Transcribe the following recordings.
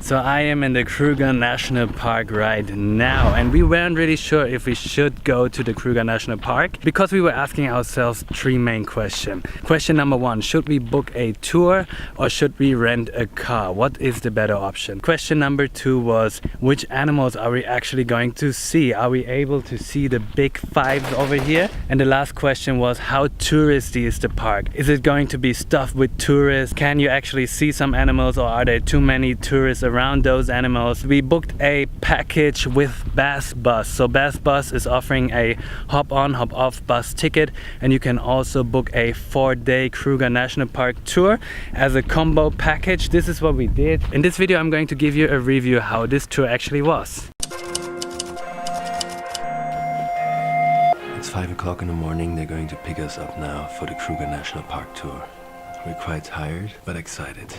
So I am in the Kruger National Park right now, and we weren't really sure if we should go to the Kruger National Park because we were asking ourselves three main questions. Question number one, should we book a tour or should we rent a car? What is the better option? Question number two was, which animals are we actually going to see? Are we able to see the big fives over here? And the last question was, how touristy is the park? Is it going to be stuffed with tourists? Can you actually see some animals, or are there too many tourists around those animals? We booked a package with Baz Bus. So Baz Bus is offering a hop on hop off bus ticket, and you can also book a 4-day Kruger National Park tour as a combo package. This is what we did. In this video I'm going to give you a review how this tour actually was. It's 5 o'clock in the morning. They're going to pick us up now for the Kruger National Park tour. We're quite tired but excited.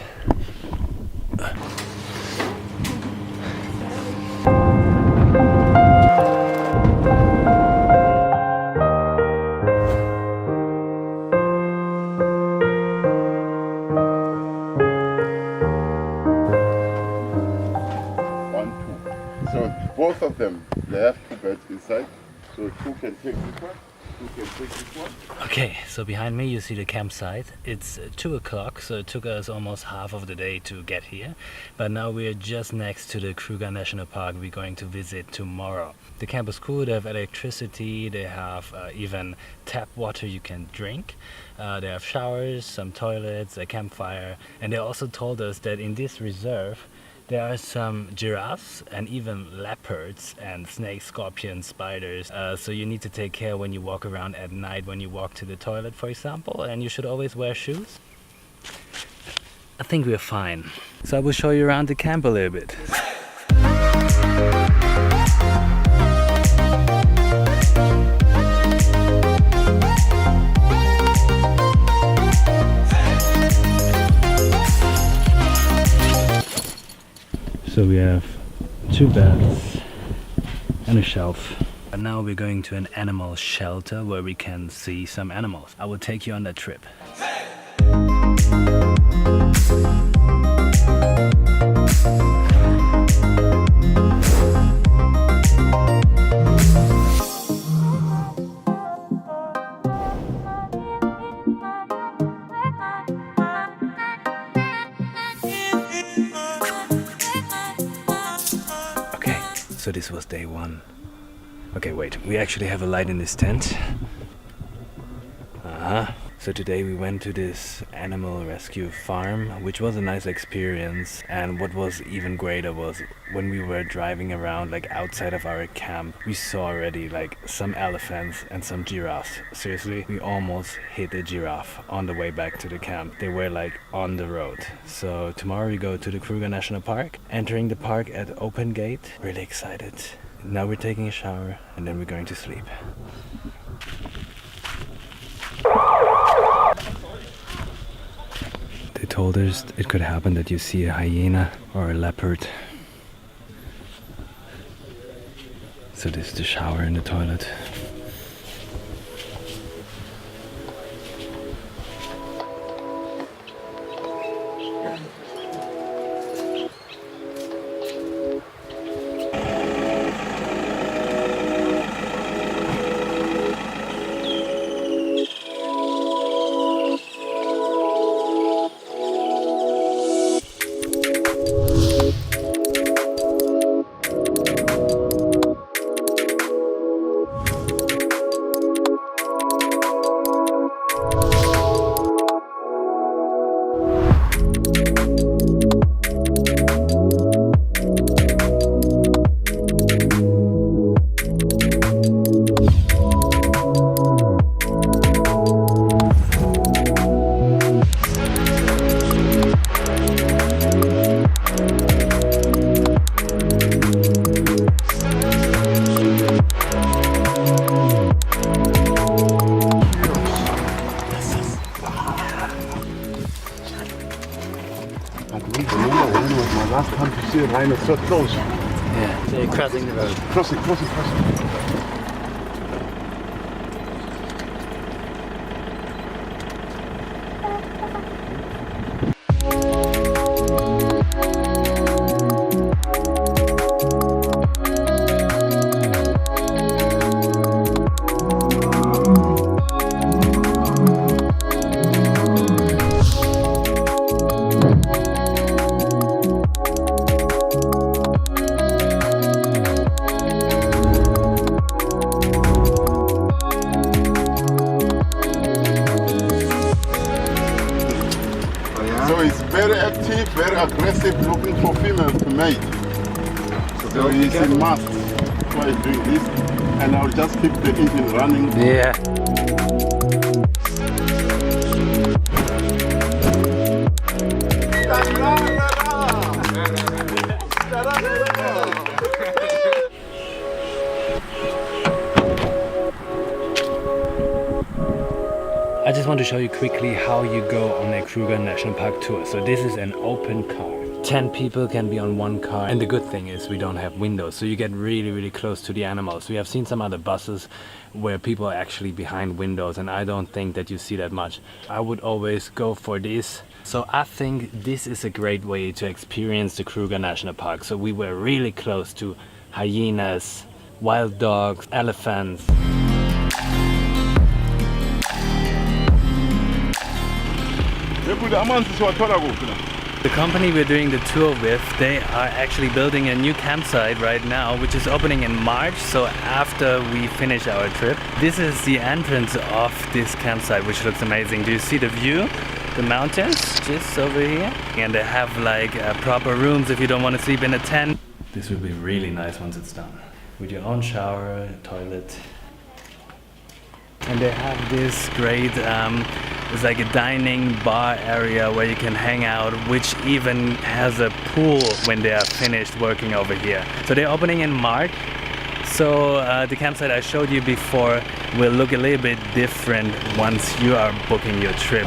So both of them, they have two beds inside, so two can take this one, two can take this one. Okay, so behind me you see the campsite. It's 2 o'clock, so it took us almost half of the day to get here. But now we're just next to the Kruger National Park we're going to visit tomorrow. The camp is cool, they have electricity, they have even tap water you can drink. They have showers, some toilets, a campfire, and they also told us that in this reserve there are some giraffes and even leopards and snakes, scorpions, spiders. So you need to take care when you walk around at night, when you walk to the toilet, for example, and you should always wear shoes. I think we're fine. So I will show you around the camp a little bit. So we have 2 beds and a shelf. And now we're going to an animal shelter where we can see some animals. I will take you on that trip. So this was day 1. Okay, wait, we actually have a light in this tent. So today we went to this animal rescue farm, which was a nice experience. And what was even greater was when we were driving around, like outside of our camp, we saw already like some elephants and some giraffes. Seriously, we almost hit a giraffe on the way back to the camp. They were like on the road. So tomorrow we go to the Kruger National Park, entering the park at Orpen Gate. Really excited. Now we're taking a shower and then we're going to sleep. They told us it could happen that you see a hyena or a leopard. So this is the shower and the toilet. last time to see a rhino so close. Yeah, they're crossing the road. Crossing. aggressive, looking for females to mate. So he's a must. So I'm doing this, and I'll just keep the engine running. Yeah. I just want to show you quickly how you go on a Kruger National Park tour. So this is an open car. 10 people can be on one car, and the good thing is we don't have windows, so you get really close to the animals. We have seen some other buses where people are actually behind windows, and I don't think that you see that much. I would always go for this. So I think this is a great way to experience the Kruger National Park. So we were really close to hyenas, wild dogs, elephants. The company we're doing the tour with, they are actually building a new campsite right now, which is opening in March, so after we finish our trip. This is the entrance of this campsite, which looks amazing. Do you see the view? The mountains just over here. And they have like proper rooms if you don't want to sleep in a tent. This will be really nice once it's done. With your own shower, toilet. And they have this great, it's like a dining bar area where you can hang out, which even has a pool when they are finished working over here. So they're opening in March. So the campsite I showed you before will look a little bit different once you are booking your trip.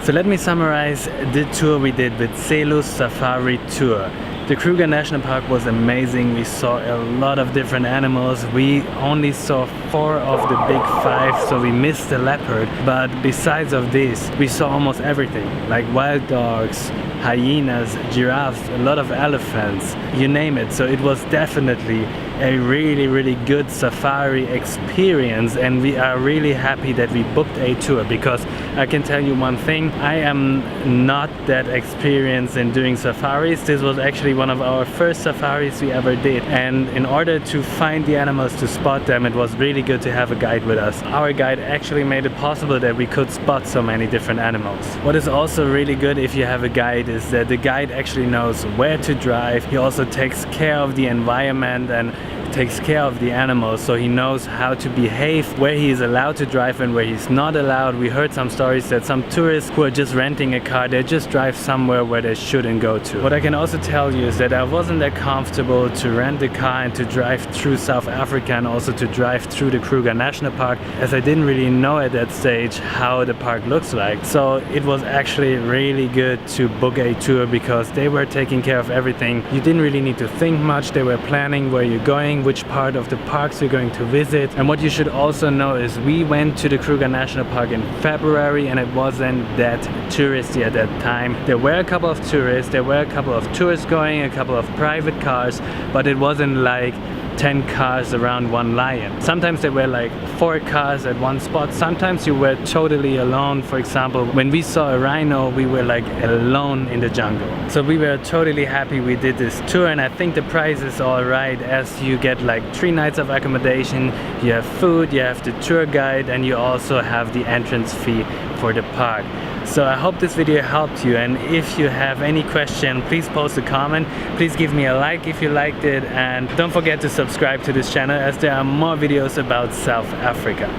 So let me summarize the tour we did with Selous Safari Tour. The Kruger National Park was amazing. We saw a lot of different animals. We only saw 4 of the big 5, so we missed the leopard. But besides of this, we saw almost everything, like wild dogs, hyenas, giraffes, a lot of elephants, you name it. So it was definitely a really good safari experience, and we are really happy that we booked a tour, because I can tell you one thing, I am not that experienced in doing safaris. This was actually one of our first safaris we ever did, and in order to find the animals, to spot them, it was really good to have a guide with us. Our guide actually made it possible that we could spot so many different animals. What is also really good if you have a guide is that the guide actually knows where to drive. He also takes care of the environment and takes care of the animals, so he knows how to behave, where he is allowed to drive and where he's not allowed. We heard some stories that some tourists who are just renting a car, they just drive somewhere where they shouldn't go to. What I can also tell you is that I wasn't that comfortable to rent a car and to drive through South Africa and also to drive through the Kruger National Park, as I didn't really know at that stage how the park looks like. So it was actually really good to book a tour, because they were taking care of everything. You didn't really need to think much. They were planning where you're going, which part of the parks you're going to visit. And what you should also know is we went to the Kruger National Park in February, and it wasn't that touristy at that time. There were a couple of tourists, there were a couple of tourists going, a couple of private cars, but it wasn't like 10 cars around one lion. Sometimes there were like 4 cars at one spot. Sometimes you were totally alone. For example, when we saw a rhino, we were like alone in the jungle. So we were totally happy we did this tour, and I think the price is all right, as you get like 3 nights of accommodation, you have food, you have the tour guide, and you also have the entrance fee for the park. So I hope this video helped you, and if you have any question, please post a comment. Please give me a like if you liked it, and don't forget to subscribe to this channel, as there are more videos about South Africa.